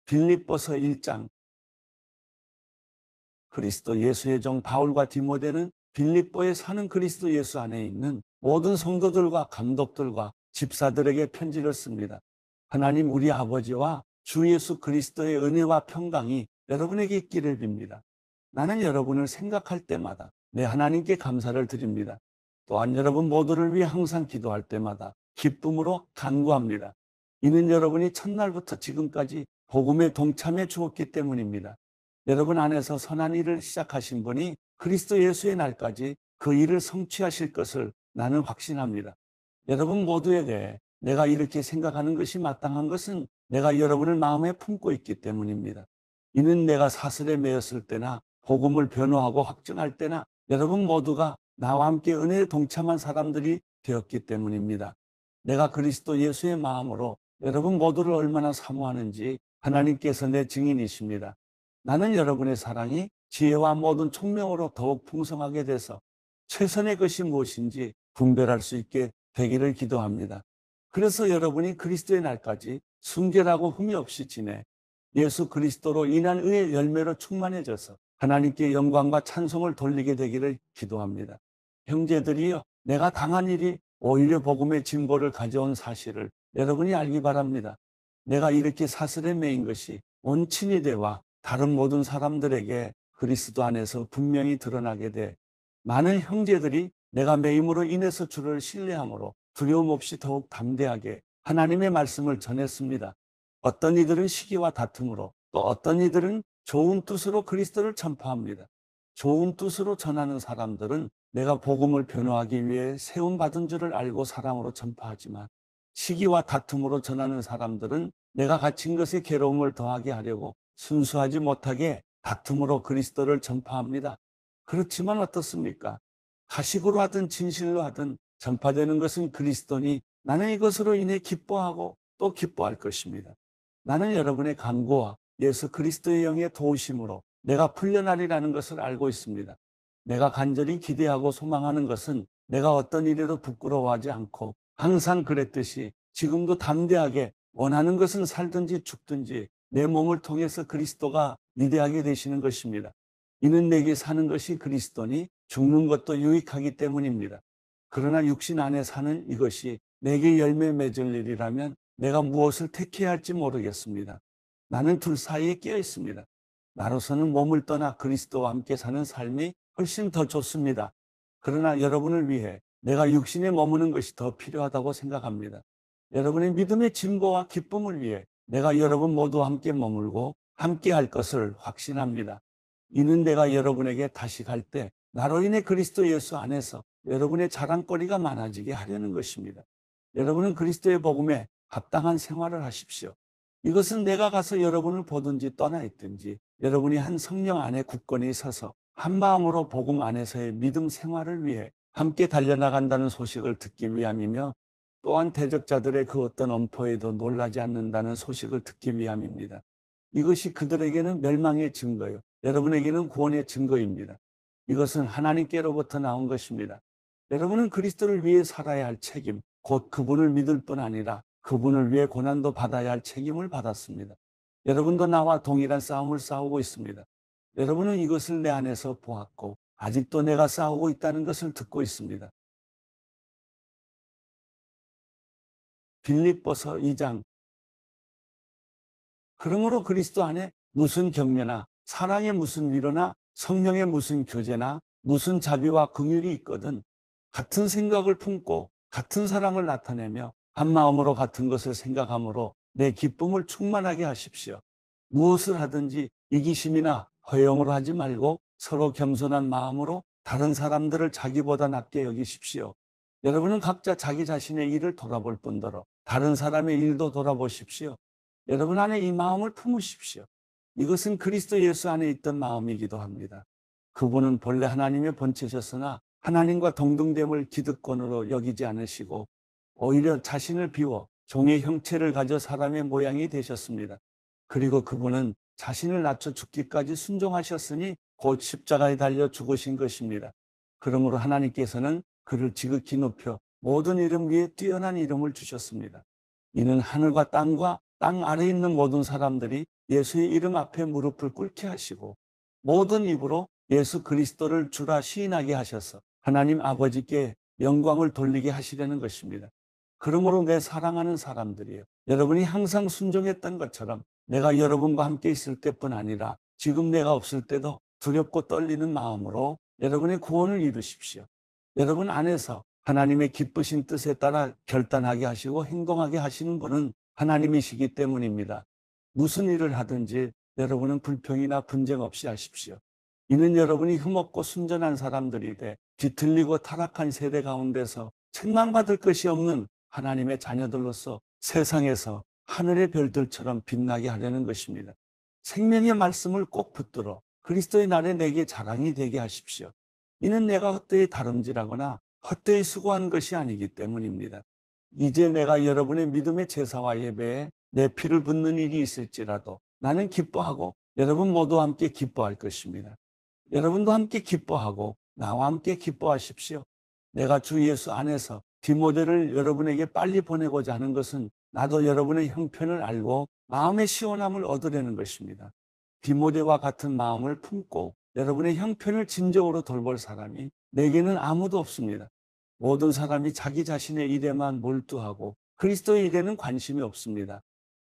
빌립보서 1장. 그리스도 예수의 종 바울과 디모데는 빌립보에 사는 그리스도 예수 안에 있는 모든 성도들과 감독들과 집사들에게 편지를 씁니다. 하나님 우리 아버지와 주 예수 그리스도의 은혜와 평강이 여러분에게 있기를 빕니다. 나는 여러분을 생각할 때마다 내 하나님께 감사를 드립니다. 또한 여러분 모두를 위해 항상 기도할 때마다 기쁨으로 간구합니다. 이는 여러분이 첫날부터 지금까지 복음에 동참해 주었기 때문입니다. 여러분 안에서 선한 일을 시작하신 분이 그리스도 예수의 날까지 그 일을 성취하실 것을 나는 확신합니다. 여러분 모두에 대해 내가 이렇게 생각하는 것이 마땅한 것은 내가 여러분을 마음에 품고 있기 때문입니다. 이는 내가 사슬에 매였을 때나 복음을 변호하고 확증할 때나 여러분 모두가 나와 함께 은혜에 동참한 사람들이 되었기 때문입니다. 내가 그리스도 예수의 마음으로 여러분 모두를 얼마나 사모하는지 하나님께서 내 증인이십니다. 나는 여러분의 사랑이 지혜와 모든 총명으로 더욱 풍성하게 돼서 최선의 것이 무엇인지 분별할 수 있게 되기를 기도합니다. 그래서 여러분이 그리스도의 날까지 순결하고 흠이 없이 지내 예수 그리스도로 인한 의의 열매로 충만해져서 하나님께 영광과 찬송을 돌리게 되기를 기도합니다. 형제들이여, 내가 당한 일이 오히려 복음의 진보를 가져온 사실을 여러분이 알기 바랍니다. 내가 이렇게 사슬에 매인 것이 온친이 되와 다른 모든 사람들에게 그리스도 안에서 분명히 드러나게 돼 많은 형제들이 내가 매임으로 인해서 주를 신뢰함으로 두려움 없이 더욱 담대하게 하나님의 말씀을 전했습니다. 어떤 이들은 시기와 다툼으로, 또 어떤 이들은 좋은 뜻으로 그리스도를 전파합니다. 좋은 뜻으로 전하는 사람들은 내가 복음을 변호하기 위해 세움받은 줄을 알고 사랑으로 전파하지만, 시기와 다툼으로 전하는 사람들은 내가 갇힌 것에 괴로움을 더하게 하려고 순수하지 못하게 다툼으로 그리스도를 전파합니다. 그렇지만 어떻습니까? 가식으로 하든 진실로 하든 전파되는 것은 그리스도니 나는 이것으로 인해 기뻐하고 또 기뻐할 것입니다. 나는 여러분의 간구와 예수 그리스도의 영의 도우심으로 내가 풀려나리라는 것을 알고 있습니다. 내가 간절히 기대하고 소망하는 것은 내가 어떤 일에도 부끄러워하지 않고 항상 그랬듯이 지금도 담대하게 원하는 것은 살든지 죽든지 내 몸을 통해서 그리스도가 위대하게 되시는 것입니다. 이는 내게 사는 것이 그리스도니 죽는 것도 유익하기 때문입니다. 그러나 육신 안에 사는 이것이 내게 열매 맺을 일이라면 내가 무엇을 택해야 할지 모르겠습니다. 나는 둘 사이에 끼어 있습니다. 나로서는 몸을 떠나 그리스도와 함께 사는 삶이 훨씬 더 좋습니다. 그러나 여러분을 위해 내가 육신에 머무는 것이 더 필요하다고 생각합니다. 여러분의 믿음의 진보와 기쁨을 위해 내가 여러분 모두와 함께 머물고 함께 할 것을 확신합니다. 이는 내가 여러분에게 다시 갈 때 나로 인해 그리스도 예수 안에서 여러분의 자랑거리가 많아지게 하려는 것입니다. 여러분은 그리스도의 복음에 합당한 생활을 하십시오. 이것은 내가 가서 여러분을 보든지 떠나 있든지 여러분이 한 성령 안에 굳건히 서서 한 마음으로 복음 안에서의 믿음 생활을 위해 함께 달려나간다는 소식을 듣기 위함이며, 또한 대적자들의 그 어떤 엄포에도 놀라지 않는다는 소식을 듣기 위함입니다. 이것이 그들에게는 멸망의 증거요, 여러분에게는 구원의 증거입니다. 이것은 하나님께로부터 나온 것입니다. 여러분은 그리스도를 위해 살아야 할 책임, 곧 그분을 믿을 뿐 아니라 그분을 위해 고난도 받아야 할 책임을 받았습니다. 여러분도 나와 동일한 싸움을 싸우고 있습니다. 여러분은 이것을 내 안에서 보았고 아직도 내가 싸우고 있다는 것을 듣고 있습니다. 빌립보서 2장. 그러므로 그리스도 안에 무슨 격려나 사랑의 무슨 위로나 성령의 무슨 교제나 무슨 자비와 긍휼이 있거든 같은 생각을 품고 같은 사랑을 나타내며 한 마음으로 같은 것을 생각함으로 내 기쁨을 충만하게 하십시오. 무엇을 하든지 이기심이나 허영으로 하지 말고 서로 겸손한 마음으로 다른 사람들을 자기보다 낮게 여기십시오. 여러분은 각자 자기 자신의 일을 돌아볼 뿐더러 다른 사람의 일도 돌아보십시오. 여러분 안에 이 마음을 품으십시오. 이것은 그리스도 예수 안에 있던 마음이기도 합니다. 그분은 본래 하나님의 본체셨으나 하나님과 동등됨을 기득권으로 여기지 않으시고 오히려 자신을 비워 종의 형체를 가져 사람의 모양이 되셨습니다. 그리고 그분은 자신을 낮춰 죽기까지 순종하셨으니 곧 십자가에 달려 죽으신 것입니다. 그러므로 하나님께서는 그를 지극히 높여 모든 이름 위에 뛰어난 이름을 주셨습니다. 이는 하늘과 땅과 땅 아래에 있는 모든 사람들이 예수의 이름 앞에 무릎을 꿇게 하시고 모든 입으로 예수 그리스도를 주라 시인하게 하셔서 하나님 아버지께 영광을 돌리게 하시려는 것입니다. 그러므로 내 사랑하는 사람들이요, 여러분이 항상 순종했던 것처럼 내가 여러분과 함께 있을 때뿐 아니라 지금 내가 없을 때도 두렵고 떨리는 마음으로 여러분의 구원을 이루십시오. 여러분 안에서 하나님의 기쁘신 뜻에 따라 결단하게 하시고 행동하게 하시는 분은 하나님이시기 때문입니다. 무슨 일을 하든지 여러분은 불평이나 분쟁 없이 하십시오. 이는 여러분이 흠없고 순전한 사람들이되 뒤틀리고 타락한 세대 가운데서 책망받을 것이 없는 하나님의 자녀들로서 세상에서 하늘의 별들처럼 빛나게 하려는 것입니다. 생명의 말씀을 꼭 붙들어 그리스도의 날에 내게 자랑이 되게 하십시오. 이는 내가 헛되이 다름질하거나 헛되이 수고한 것이 아니기 때문입니다. 이제 내가 여러분의 믿음의 제사와 예배에 내 피를 붓는 일이 있을지라도 나는 기뻐하고 여러분 모두 함께 기뻐할 것입니다. 여러분도 함께 기뻐하고 나와 함께 기뻐하십시오. 내가 주 예수 안에서 디모데를 여러분에게 빨리 보내고자 하는 것은 나도 여러분의 형편을 알고 마음의 시원함을 얻으려는 것입니다. 디모데와 같은 마음을 품고 여러분의 형편을 진정으로 돌볼 사람이 내게는 아무도 없습니다. 모든 사람이 자기 자신의 일에만 몰두하고 그리스도의 일에는 관심이 없습니다.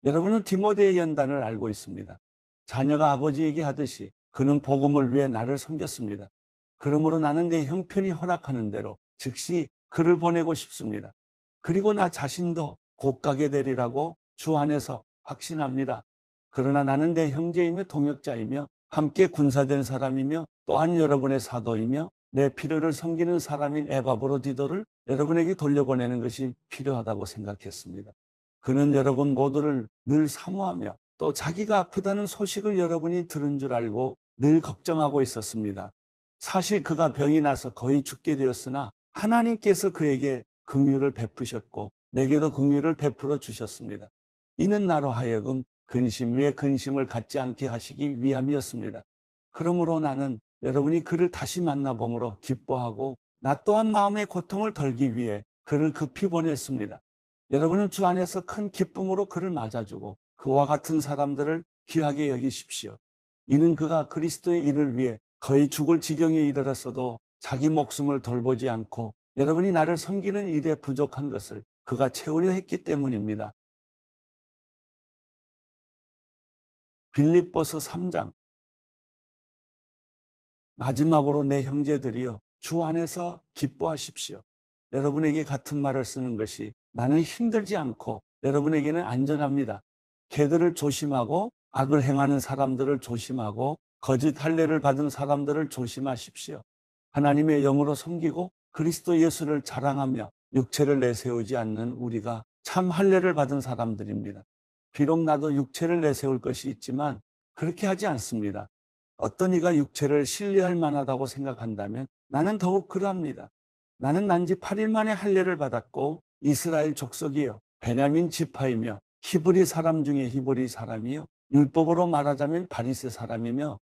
여러분은 디모데의 연단을 알고 있습니다. 자녀가 아버지에게 하듯이 그는 복음을 위해 나를 섬겼습니다. 그러므로 나는 내 형편이 허락하는 대로 즉시 그를 보내고 싶습니다. 그리고 나 자신도 곧 가게 되리라고 주 안에서 확신합니다. 그러나 나는 내 형제이며 동역자이며 함께 군사된 사람이며 또한 여러분의 사도이며 내 필요를 섬기는 사람인 에바브로디도를 여러분에게 돌려보내는 것이 필요하다고 생각했습니다. 그는 여러분 모두를 늘 사모하며 또 자기가 아프다는 소식을 여러분이 들은 줄 알고 늘 걱정하고 있었습니다. 사실 그가 병이 나서 거의 죽게 되었으나 하나님께서 그에게 긍휼을 베푸셨고 내게도 긍휼을 베풀어 주셨습니다. 이는 나로 하여금 근심 위에 근심을 갖지 않게 하시기 위함이었습니다. 그러므로 나는 여러분이 그를 다시 만나봄으로 기뻐하고 나 또한 마음의 고통을 덜기 위해 그를 급히 보냈습니다. 여러분은 주 안에서 큰 기쁨으로 그를 맞아주고 그와 같은 사람들을 귀하게 여기십시오. 이는 그가 그리스도의 일을 위해 거의 죽을 지경에 이르렀어도 자기 목숨을 돌보지 않고 여러분이 나를 섬기는 일에 부족한 것을 그가 채우려 했기 때문입니다. 빌립보서 3장. 마지막으로 내 형제들이여 주 안에서 기뻐하십시오. 여러분에게 같은 말을 쓰는 것이 나는 힘들지 않고 여러분에게는 안전합니다. 개들을 조심하고 악을 행하는 사람들을 조심하고 거짓 할례를 받은 사람들을 조심하십시오. 하나님의 영으로 섬기고 그리스도 예수를 자랑하며 육체를 내세우지 않는 우리가 참 할례를 받은 사람들입니다. 비록 나도 육체를 내세울 것이 있지만 그렇게 하지 않습니다. 어떤 이가 육체를 신뢰할 만하다고 생각한다면 나는 더욱 그러합니다. 나는 난지 8일 만에 할례를 받았고 이스라엘 족속이요 베냐민 지파이며 히브리 사람 중에 히브리 사람이요 율법으로 말하자면 바리새 사람이며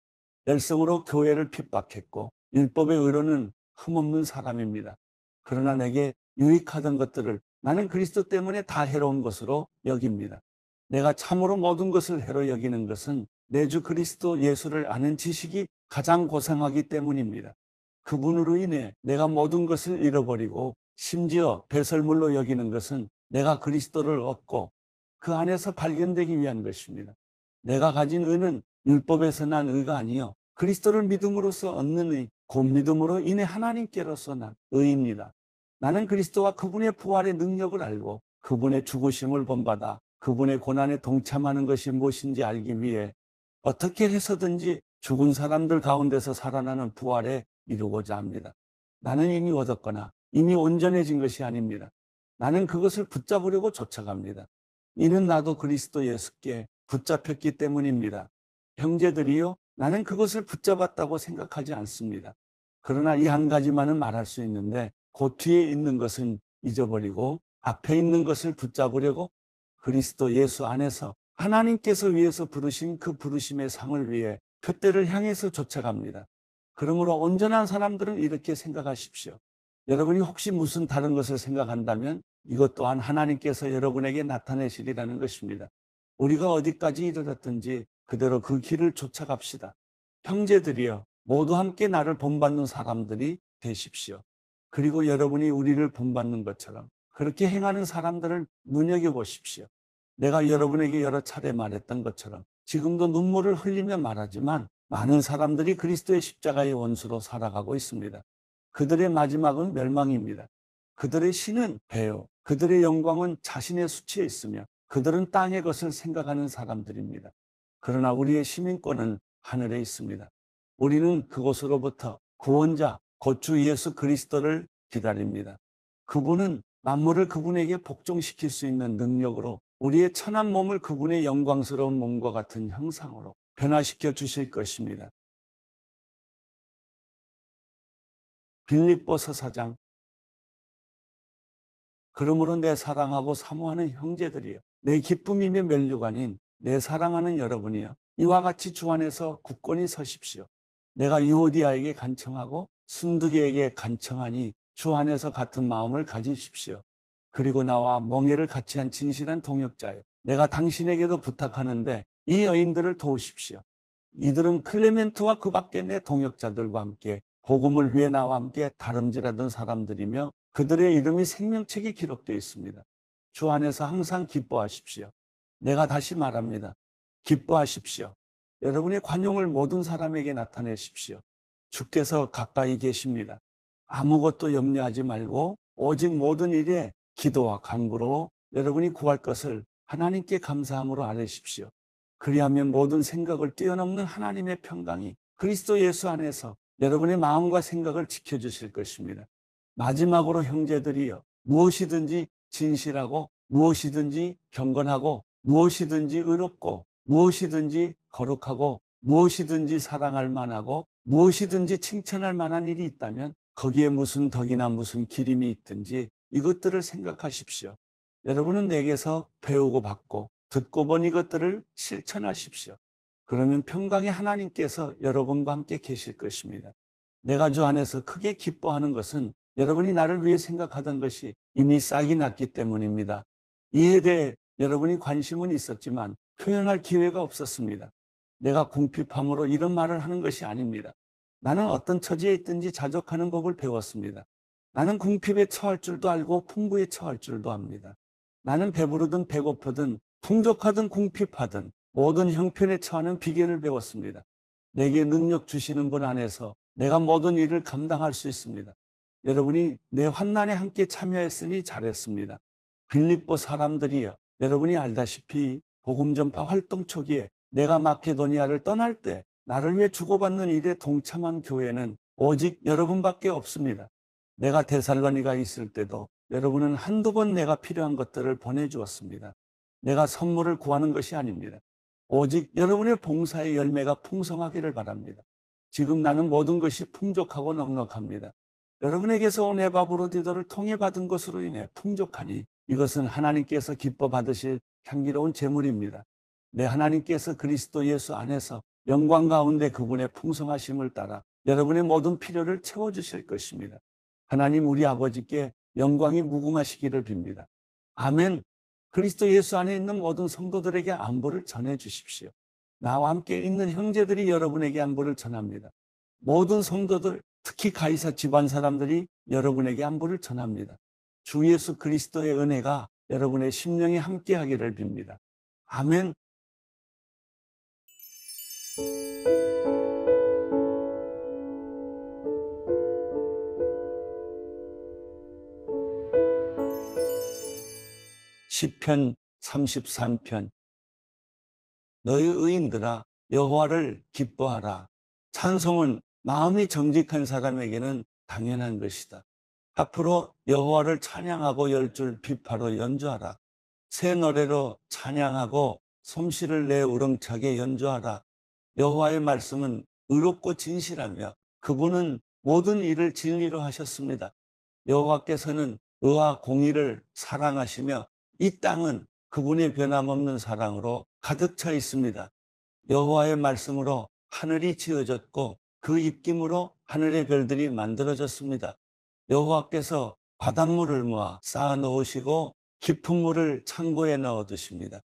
열성으로 교회를 핍박했고 율법의 의로는 흠없는 사람입니다. 그러나 내게 유익하던 것들을 나는 그리스도 때문에 다 해로운 것으로 여깁니다. 내가 참으로 모든 것을 해로 여기는 것은 내 주 그리스도 예수를 아는 지식이 가장 고상하기 때문입니다. 그분으로 인해 내가 모든 것을 잃어버리고 심지어 배설물로 여기는 것은 내가 그리스도를 얻고 그 안에서 발견되기 위한 것입니다. 내가 가진 의는 율법에서 난 의가 아니요 그리스도를 믿음으로써 얻는 의, 곧 믿음으로 인해 하나님께로서 난 의입니다. 나는 그리스도와 그분의 부활의 능력을 알고 그분의 죽으심을 본받아 그분의 고난에 동참하는 것이 무엇인지 알기 위해 어떻게 해서든지 죽은 사람들 가운데서 살아나는 부활에 이루고자 합니다. 나는 이미 얻었거나 이미 온전해진 것이 아닙니다. 나는 그것을 붙잡으려고 쫓아갑니다. 이는 나도 그리스도 예수께 붙잡혔기 때문입니다. 형제들이요, 나는 그것을 붙잡았다고 생각하지 않습니다. 그러나 이 한 가지만은 말할 수 있는데 곧 뒤에 있는 것은 잊어버리고 앞에 있는 것을 붙잡으려고 그리스도 예수 안에서 하나님께서 위에서 부르신 그 부르심의 상을 위해 표대를 향해서 쫓아갑니다. 그러므로 온전한 사람들은 이렇게 생각하십시오. 여러분이 혹시 무슨 다른 것을 생각한다면 이것 또한 하나님께서 여러분에게 나타내시리라는 것입니다. 우리가 어디까지 이르렀든지 그대로 그 길을 쫓아갑시다. 형제들이여, 모두 함께 나를 본받는 사람들이 되십시오. 그리고 여러분이 우리를 본받는 것처럼 그렇게 행하는 사람들을 눈여겨보십시오. 내가 여러분에게 여러 차례 말했던 것처럼 지금도 눈물을 흘리며 말하지만 많은 사람들이 그리스도의 십자가의 원수로 살아가고 있습니다. 그들의 마지막은 멸망입니다. 그들의 신은 배요. 그들의 영광은 자신의 수치에 있으며 그들은 땅의 것을 생각하는 사람들입니다. 그러나 우리의 시민권은 하늘에 있습니다. 우리는 그곳으로부터 구원자, 곧 주 예수 그리스도를 기다립니다. 그분은 만물을 그분에게 복종시킬 수 있는 능력으로 우리의 천한 몸을 그분의 영광스러운 몸과 같은 형상으로 변화시켜 주실 것입니다. 빌립보서 4장. 그러므로 내 사랑하고 사모하는 형제들이여, 내 기쁨이며 면류관인 내 사랑하는 여러분이여, 이와 같이 주 안에서 굳건히 서십시오. 내가 유오디아에게 간청하고 순두계에게 간청하니 주 안에서 같은 마음을 가지십시오. 그리고 나와 멍에를 같이 한 진실한 동역자여, 내가 당신에게도 부탁하는데 이 여인들을 도우십시오. 이들은 클레멘트와 그 밖에 내 동역자들과 함께 복음을 위해 나와 함께 다름질하던 사람들이며 그들의 이름이 생명책에 기록되어 있습니다. 주 안에서 항상 기뻐하십시오. 내가 다시 말합니다. 기뻐하십시오. 여러분의 관용을 모든 사람에게 나타내십시오. 주께서 가까이 계십니다. 아무것도 염려하지 말고 오직 모든 일에 기도와 간구로 여러분이 구할 것을 하나님께 감사함으로 아뢰십시오. 그리하면 모든 생각을 뛰어넘는 하나님의 평강이 그리스도 예수 안에서 여러분의 마음과 생각을 지켜주실 것입니다. 마지막으로 형제들이여, 무엇이든지 진실하고 무엇이든지 경건하고 무엇이든지 의롭고 무엇이든지 거룩하고 무엇이든지 사랑할 만하고 무엇이든지 칭찬할 만한 일이 있다면 거기에 무슨 덕이나 무슨 기림이 있든지 이것들을 생각하십시오. 여러분은 내게서 배우고 받고 듣고 본 이것들을 실천하십시오. 그러면 평강의 하나님께서 여러분과 함께 계실 것입니다. 내가 주 안에서 크게 기뻐하는 것은 여러분이 나를 위해 생각하던 것이 이미 싹이 났기 때문입니다. 이에 대해 여러분이 관심은 있었지만 표현할 기회가 없었습니다. 내가 궁핍함으로 이런 말을 하는 것이 아닙니다. 나는 어떤 처지에 있든지 자족하는 법을 배웠습니다. 나는 궁핍에 처할 줄도 알고 풍부에 처할 줄도 압니다. 나는 배부르든 배고프든 풍족하든 궁핍하든 모든 형편에 처하는 비결을 배웠습니다. 내게 능력 주시는 분 안에서 내가 모든 일을 감당할 수 있습니다. 여러분이 내 환난에 함께 참여했으니 잘했습니다. 빌립보 사람들이여, 여러분이 알다시피 복음 전파 활동 초기에 내가 마케도니아를 떠날 때 나를 위해 주고받는 일에 동참한 교회는 오직 여러분밖에 없습니다. 내가 데살로니가 있을 때도 여러분은 한두 번 내가 필요한 것들을 보내주었습니다. 내가 선물을 구하는 것이 아닙니다. 오직 여러분의 봉사의 열매가 풍성하기를 바랍니다. 지금 나는 모든 것이 풍족하고 넉넉합니다. 여러분에게서 온 에바브로디도를 통해 받은 것으로 인해 풍족하니 이것은 하나님께서 기뻐 받으실 향기로운 제물입니다. 내 하나님께서 그리스도 예수 안에서 영광 가운데 그분의 풍성하심을 따라 여러분의 모든 필요를 채워주실 것입니다. 하나님 우리 아버지께 영광이 무궁하시기를 빕니다. 아멘. 그리스도 예수 안에 있는 모든 성도들에게 안부를 전해 주십시오. 나와 함께 있는 형제들이 여러분에게 안부를 전합니다. 모든 성도들, 특히 가이사 집안 사람들이 여러분에게 안부를 전합니다. 주 예수 그리스도의 은혜가 여러분의 심령에 함께하기를 빕니다. 아멘. 시편 33편. 너희 의인들아, 여호와를 기뻐하라. 찬송은 마음이 정직한 사람에게는 당연한 것이다. 앞으로 여호와를 찬양하고 열 줄 비파로 연주하라. 새 노래로 찬양하고 솜씨를 내 우렁차게 연주하라. 여호와의 말씀은 의롭고 진실하며 그분은 모든 일을 진리로 하셨습니다. 여호와께서는 의와 공의를 사랑하시며 이 땅은 그분의 변함없는 사랑으로 가득 차 있습니다. 여호와의 말씀으로 하늘이 지어졌고 그 입김으로 하늘의 별들이 만들어졌습니다. 여호와께서 바닷물을 모아 쌓아 놓으시고 깊은 물을 창고에 넣어 두십니다.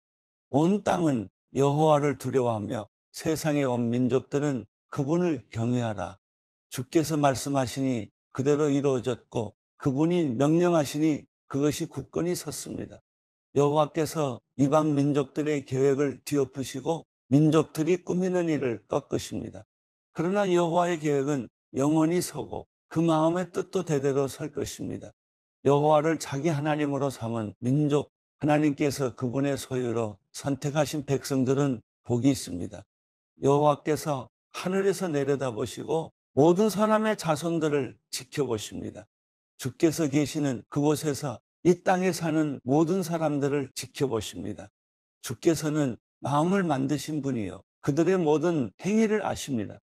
온 땅은 여호와를 두려워하며 세상의 온 민족들은 그분을 경외하라. 주께서 말씀하시니 그대로 이루어졌고 그분이 명령하시니 그것이 굳건히 섰습니다. 여호와께서 이방 민족들의 계획을 뒤엎으시고 민족들이 꾸미는 일을 꺾으십니다. 그러나 여호와의 계획은 영원히 서고 그 마음의 뜻도 대대로 설 것입니다. 여호와를 자기 하나님으로 삼은 민족, 하나님께서 그분의 소유로 선택하신 백성들은 복이 있습니다. 여호와께서 하늘에서 내려다보시고 모든 사람의 자손들을 지켜보십니다. 주께서 계시는 그곳에서 이 땅에 사는 모든 사람들을 지켜보십니다. 주께서는 마음을 만드신 분이요 그들의 모든 행위를 아십니다.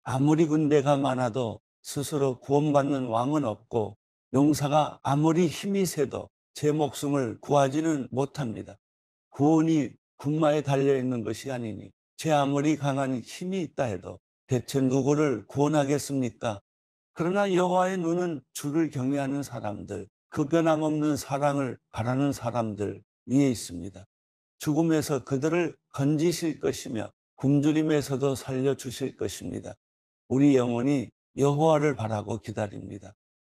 아무리 군대가 많아도 스스로 구원받는 왕은 없고 용사가 아무리 힘이 세도 제 목숨을 구하지는 못합니다. 구원이 군마에 달려있는 것이 아니니 제 아무리 강한 힘이 있다 해도 대체 누구를 구원하겠습니까? 그러나 여호와의 눈은 주를 경외하는 사람들, 그 변함없는 사랑을 바라는 사람들 위에 있습니다. 죽음에서 그들을 건지실 것이며 굶주림에서도 살려주실 것입니다. 우리 영혼이 여호와를 바라고 기다립니다.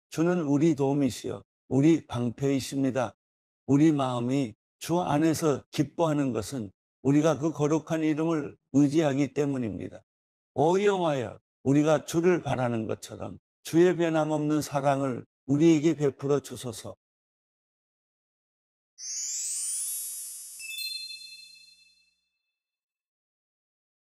주는 우리 도움이시여 우리 방패이십니다. 우리 마음이 주 안에서 기뻐하는 것은 우리가 그 거룩한 이름을 의지하기 때문입니다. 오 여호와여, 우리가 주를 바라는 것처럼 주의 변함없는 사랑을 우리에게 베풀어 주소서.